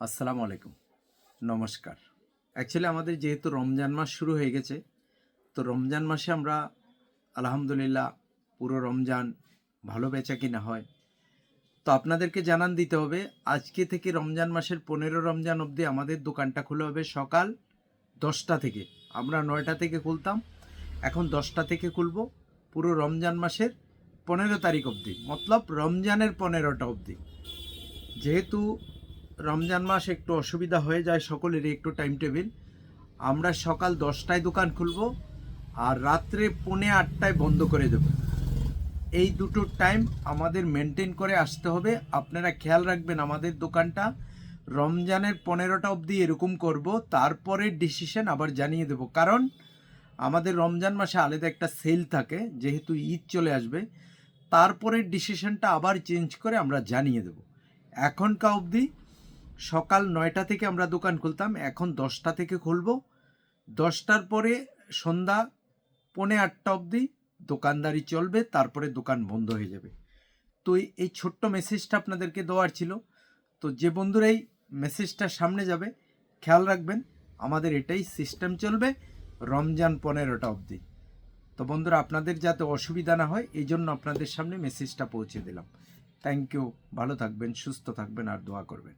আসসালামু আলাইকুম, নমস্কার। অ্যাকচুয়ালি আমাদের যেহেতু রমজান মাস শুরু হয়ে গেছে, তো রমজান মাসে আমরা আলহামদুলিল্লাহ পুরো রমজান ভালো বেচাকেনা হয়। তো আপনাদেরকে জানান দিতে হবে, আজকে থেকে রমজান মাসের ১৫ রমজান অবধি আমাদের দোকানটা খোলা হবে সকাল ১০টা থেকে। আমরা ৯টা থেকে খুলতাম, এখন ১০টা থেকে খুলব পুরো রমজান মাসের ১৫ তারিখ অবধি, মতলব রমজানের ১৫টা অবধি। যেহেতু রমজান মাস একটু অসুবিধা হয়ে যায় সকলেরই একটু টাইম টেবিল, আমরা সকাল 10টায় দোকান খুলব আর রাত্রে 7:45টায় বন্ধ করে দেব। এই দুটো টাইম আমাদের মেনটেন করে আসতে হবে। আপনারা খেয়াল রাখবেন, আমাদের দোকানটা রমজানের 15টা অবধি এরকম করব, তারপরে ডিসিশন আবার জানিয়ে দেব। কারণ আমাদের রমজান মাসে আলাদা একটা সেল থাকে, যেহেতু ঈদ চলে আসবে, তারপরে ডিসিশনটা আবার চেঞ্জ করে আমরা জানিয়ে দেব। এখনকার অবধি সকাল 9টা থেকে আমরা দোকান খুলতাম, এখন 10টা থেকে খুলব। 10টার পরে সন্ধ্যা 7:45 অবধি দোকানদারি চলবে, তারপরে দোকান বন্ধ হয়ে যাবে। তো এই ছোট্ট মেসেজটা আপনাদেরকে দেওয়ার ছিল। তো যে বন্ধুরা এই মেসেজটা সামনে যাবে, খেয়াল রাখবেন আমাদের এটাই সিস্টেম চলবে রমজান 15টা অবধি। তো বন্ধুরা, আপনাদের যাতে অসুবিধা না হয় এই জন্য আপনাদের সামনে মেসেজটা পৌঁছে দিলাম। থ্যাংক ইউ, ভালো থাকবেন, সুস্থ থাকবেন আর দোয়া করবেন।